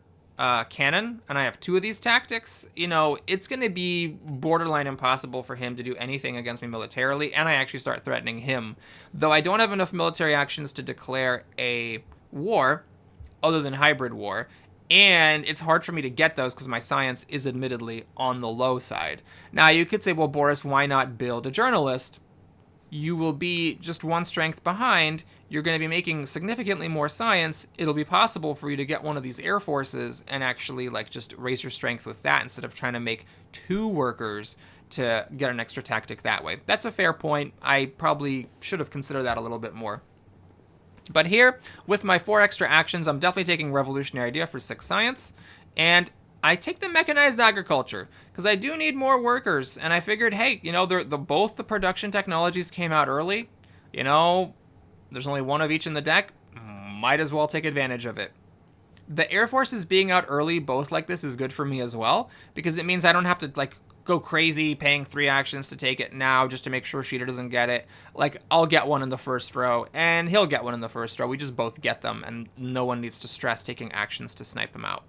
Speaker 1: cannon and I have 2 of these tactics, it's going to be borderline impossible for him to do anything against me militarily, and I actually start threatening him. Though I don't have enough military actions to declare a war, other than hybrid war, and it's hard for me to get those because my science is admittedly on the low side. Now, you could say, well, Boris, why not build a journalist? You will be just 1 strength behind. You're going to be making significantly more science. It'll be possible for you to get one of these air forces and actually just raise your strength with that instead of trying to make 2 workers to get an extra tactic that way. That's a fair point. I probably should have considered that a little bit more. But here, with my 4 extra actions, I'm definitely taking Revolutionary Idea for 6 science, and I take the Mechanized Agriculture, because I do need more workers, and I figured, hey, both the production technologies came out early. There's only 1 of each in the deck. Might as well take advantage of it. The Air Forces being out early, both like this, is good for me as well, because it means I don't have to, go crazy paying 3 actions to take it now just to make sure Sheeter doesn't get it. I'll get one in the first row, and he'll get one in the first row. We just both get them, and no one needs to stress taking actions to snipe him out.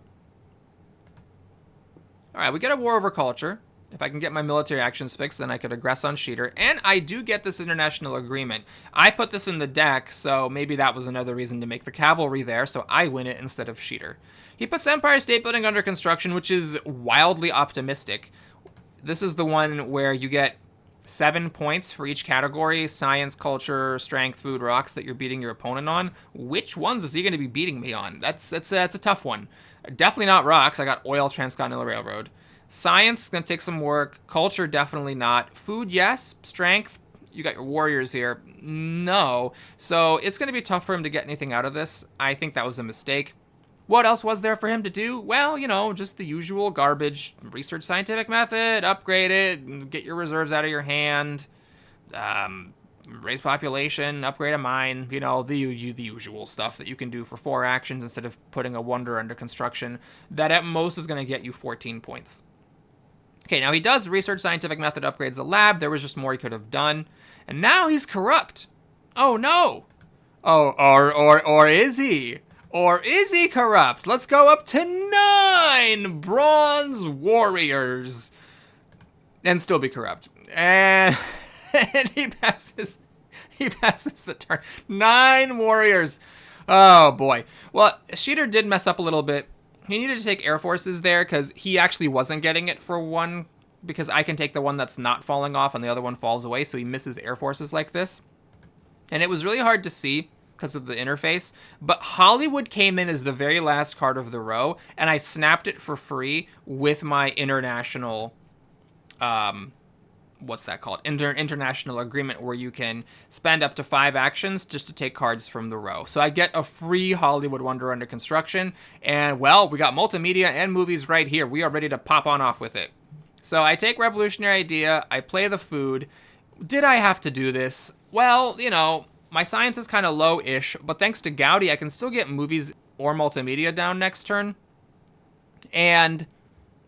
Speaker 1: Alright, we get a War Over Culture. If I can get my military actions fixed, then I could aggress on Sheeter. And I do get this international agreement. I put this in the deck, so maybe that was another reason to make the cavalry there, so I win it instead of Sheeter. He puts Empire State Building under construction, which is wildly optimistic. This is the one where you get 7 points for each category: science, culture, strength, food, rocks, that you're beating your opponent on. Which ones is he going to be beating me on? That's a tough one. Definitely not rocks. I got oil, Transcontinental Railroad. Science is going to take some work. Culture, definitely not. Food, yes. Strength, you got your warriors here. No. So it's going to be tough for him to get anything out of this. I think that was a mistake. What else was there for him to do? Well, just the usual garbage. Research scientific method, upgrade it, get your reserves out of your hand, raise population, upgrade a mine, the usual stuff that you can do for 4 actions instead of putting a wonder under construction that at most is going to get you 14 points. Okay, now he does research scientific method, upgrades the lab. There was just more he could have done. And now he's corrupt. Oh, no. Oh, or is he? Or is he corrupt? Let's go up to 9 bronze warriors and still be corrupt. And he passes the turn. 9 warriors. Oh boy. Well, Sheeter did mess up a little bit. He needed to take air forces there because he actually wasn't getting it for 1, because I can take the one that's not falling off and the other one falls away, so he misses air forces like this. And it was really hard to see because of the interface, but Hollywood came in as the very last card of the row, and I snapped it for free with my international, what's that called? International agreement, where you can spend up to 5 actions just to take cards from the row. So I get a free Hollywood Wonder under construction, and well, we got multimedia and movies right here. We are ready to pop on off with it. So I take Revolutionary Idea, I play the food. Did I have to do this? Well, my science is kind of low-ish, but thanks to Gaudi, I can still get movies or multimedia down next turn. And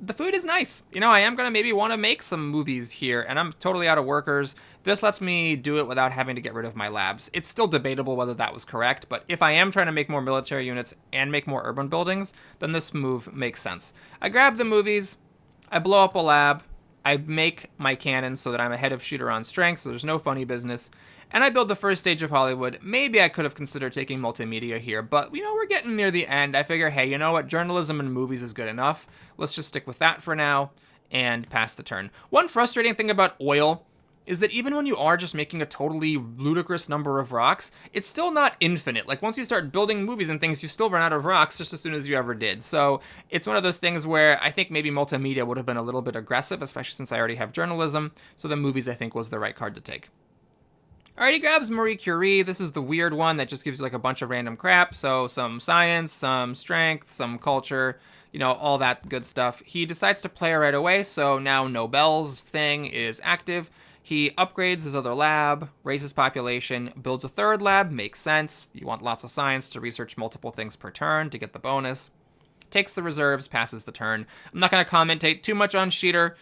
Speaker 1: the food is nice. I am going to maybe want to make some movies here, and I'm totally out of workers. This lets me do it without having to get rid of my labs. It's still debatable whether that was correct, but if I am trying to make more military units and make more urban buildings, then this move makes sense. I grab the movies, I blow up a lab, I make my cannon so that I'm ahead of Sheeter on strength, so there's no funny business. And I build the first stage of Hollywood. Maybe I could have considered taking multimedia here, but, we're getting near the end. I figure, hey, you know what? Journalism and movies is good enough. Let's just stick with that for now and pass the turn. One frustrating thing about oil is that even when you are just making a totally ludicrous number of rocks, it's still not infinite. Once you start building movies and things, you still run out of rocks just as soon as you ever did. So it's one of those things where I think maybe multimedia would have been a little bit aggressive, especially since I already have journalism. So the movies, I think, was the right card to take. Alright, he grabs Marie Curie. This is the weird one that just gives you a bunch of random crap. So some science, some strength, some culture, all that good stuff. He decides to play her right away, so now Nobel's thing is active. He upgrades his other lab, raises population, builds a 3rd lab, makes sense. You want lots of science to research multiple things per turn to get the bonus. Takes the reserves, passes the turn. I'm not going to commentate too much on Sheeter.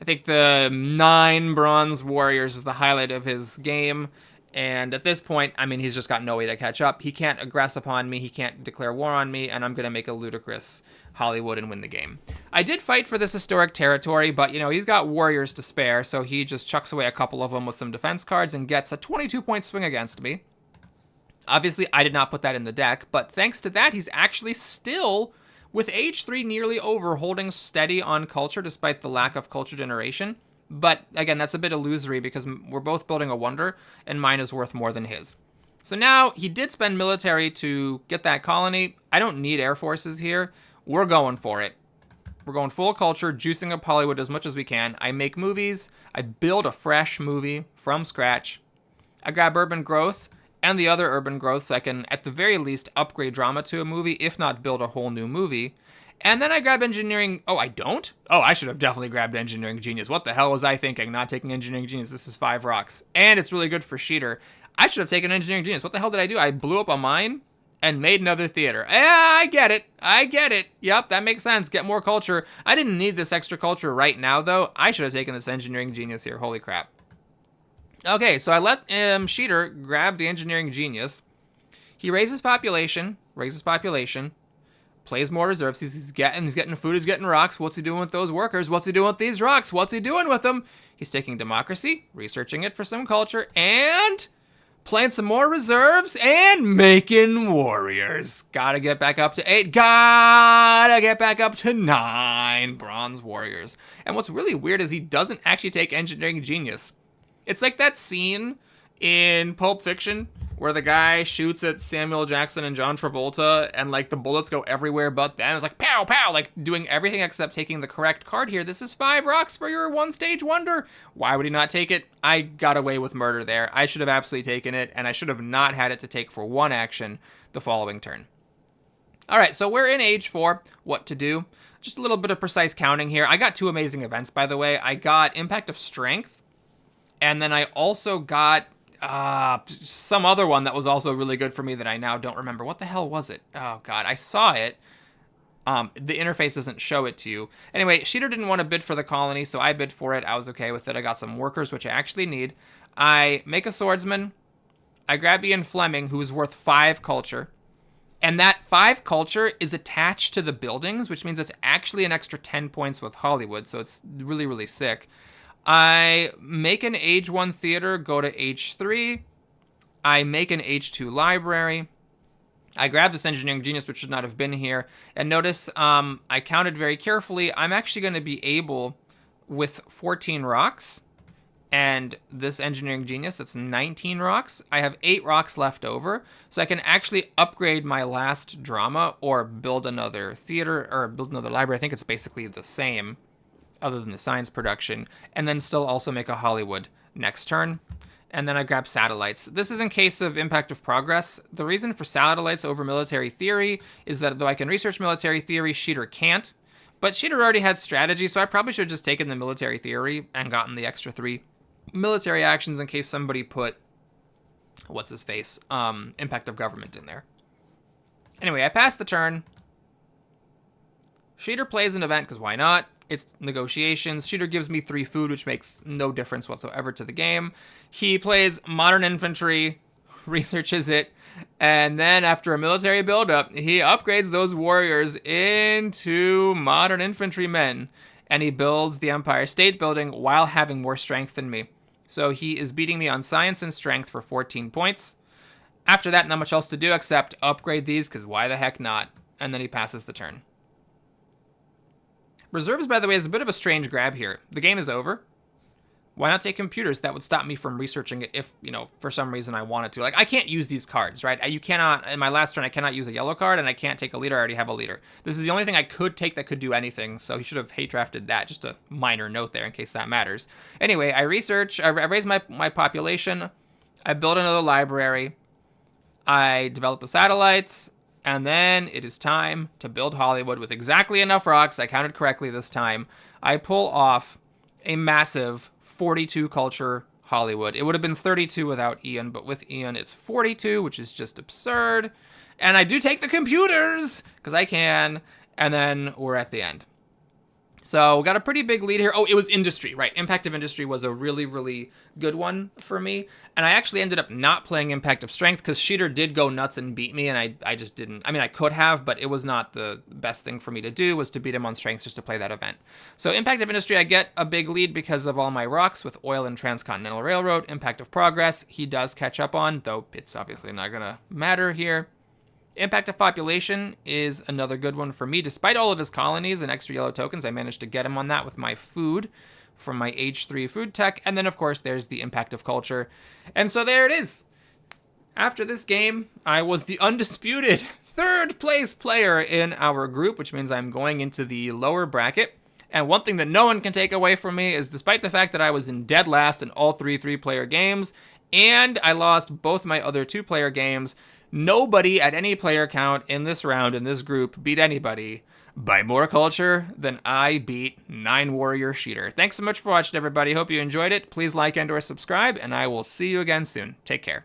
Speaker 1: I think the 9 bronze warriors is the highlight of his game, And at this point, I mean, he's just got no way to catch up. He can't aggress upon me. He can't declare war on me. And I'm going to make a ludicrous Hollywood and win the game. I did fight for this historic territory, but, you know, he's got warriors to spare. So he just chucks away a couple of them with some defense cards and gets a 22-point swing against me. Obviously, I did not put that in the deck. But thanks to that, he's actually still, with age 3 nearly over, holding steady on culture despite the lack of culture generation. But again, that's a bit illusory because we're both building a wonder, and mine is worth more than his. So now he did spend military to get that colony. I don't need air forces here. We're going for it. We're going full culture, juicing up Hollywood as much as we can. I make movies. I build a fresh movie from scratch. I grab urban growth and the other urban growth so I can, at the very least, upgrade drama to a movie, if not build a whole new movie. And then I grab engineering. Oh, I don't? Oh, I should have definitely grabbed engineering genius. What the hell was I thinking? Not taking engineering genius. This is 5 rocks. And it's really good for Sheeter. I should have taken engineering genius. What the hell did I do? I blew up a mine and made another theater. Yeah, I get it. I get it. Yep, that makes sense. Get more culture. I didn't need this extra culture right now, though. I should have taken this engineering genius here. Holy crap. Okay, so I let Sheeter grab the engineering genius. He raises population. Plays more reserves. He's getting food, he's getting rocks. What's he doing with those workers? What's he doing with these rocks? What's he doing with them? He's taking democracy, researching it for some culture, and playing some more reserves, and making warriors. Gotta get back up to 8. Gotta get back up to 9 bronze warriors. And what's really weird is he doesn't actually take engineering genius. It's like that scene in Pulp Fiction where the guy shoots at Samuel Jackson and John Travolta and like the bullets go everywhere but them. It's like pow, pow, like doing everything except taking the correct card here. This is 5 rocks for your 1-stage wonder. Why would he not take it? I got away with murder there. I should have absolutely taken it, and I should have not had it to take for 1 action the following turn. All right, so we're in age 4. What to do? Just a little bit of precise counting here. I got 2 amazing events, by the way. I got Impact of Strength, and then I also got some other one that was also really good for me that I now don't remember. What the hell was it? Oh, God. I saw it. The interface doesn't show it to you. Anyway, Sheeter didn't want to bid for the colony, so I bid for it. I was okay with it. I got some workers, which I actually need. I make a swordsman. I grab Ian Fleming, who's worth 5 culture. And that 5 culture is attached to the buildings, which means it's actually an extra 10 points with Hollywood, so it's really, really sick. I make an age 1 theater, go to age 3. I make an age 2 library. I grab this engineering genius, which should not have been here. And notice I counted very carefully. I'm actually going to be able, with 14 rocks, and this engineering genius, that's 19 rocks. I have 8 rocks left over, so I can actually upgrade my last drama or build another theater or build another library. I think it's basically the same, other than the science production, and then still also make a Hollywood next turn. And then I grab satellites. This is in case of Impact of Progress. The reason for satellites over military theory is that though I can research military theory, Sheeter can't. But Sheeter already had strategy, so I probably should have just taken the military theory and gotten the extra 3 military actions in case somebody put, what's his face, Impact of Government in there. Anyway, I pass the turn. Sheeter plays an event, because why not? It's negotiations. Sheeter gives me 3 food, which makes no difference whatsoever to the game. He plays modern infantry, researches it, and then after a military buildup, he upgrades those warriors into modern infantrymen, and he builds the Empire State Building while having more strength than me. So he is beating me on science and strength for 14 points. After that, not much else to do except upgrade these, because why the heck not? And then he passes the turn. Reserves, by the way, is a bit of a strange grab here. The game is over. Why not take computers? That would stop me from researching it if, you know, for some reason I wanted to. Like, I can't use these cards, right? You cannot, in my last turn, I cannot use a yellow card, and I can't take a leader. I already have a leader. This is the only thing I could take that could do anything, so he should have hate drafted that. Just a minor note there in case that matters. Anyway, I research, I raise my population, I build another library, I develop the satellites, and then it is time to build Hollywood with exactly enough rocks. I counted correctly this time. I pull off a massive 42 culture Hollywood. It would have been 32 without Ian, but with Ian, it's 42, which is just absurd. And I do take the computers, because I can, and then we're at the end. So got a pretty big lead here. Oh, it was Industry, right? Impact of Industry was a really, really good one for me. And I actually ended up not playing Impact of Strength because Sheeter did go nuts and beat me, and I just didn't. I mean, I could have, but it was not the best thing for me to do, was to beat him on Strength just to play that event. So Impact of Industry, I get a big lead because of all my rocks with Oil and Transcontinental Railroad. Impact of Progress, he does catch up on, though it's obviously not going to matter here. Impact of Population is another good one for me. Despite all of his colonies and extra yellow tokens, I managed to get him on that with my food from my H3 food tech. And then, of course, there's the Impact of Culture. And so there it is. After this game, I was the undisputed third place player in our group, which means I'm going into the lower bracket. And one thing that no one can take away from me is, despite the fact that I was in dead last in all three-player games, and I lost both my other 2-player games, nobody at any player count in this round, in this group, beat anybody by more culture than I beat 9 Warrior Sheeter. Thanks so much for watching, everybody. Hope you enjoyed it. Please like and or subscribe, and I will see you again soon. Take care.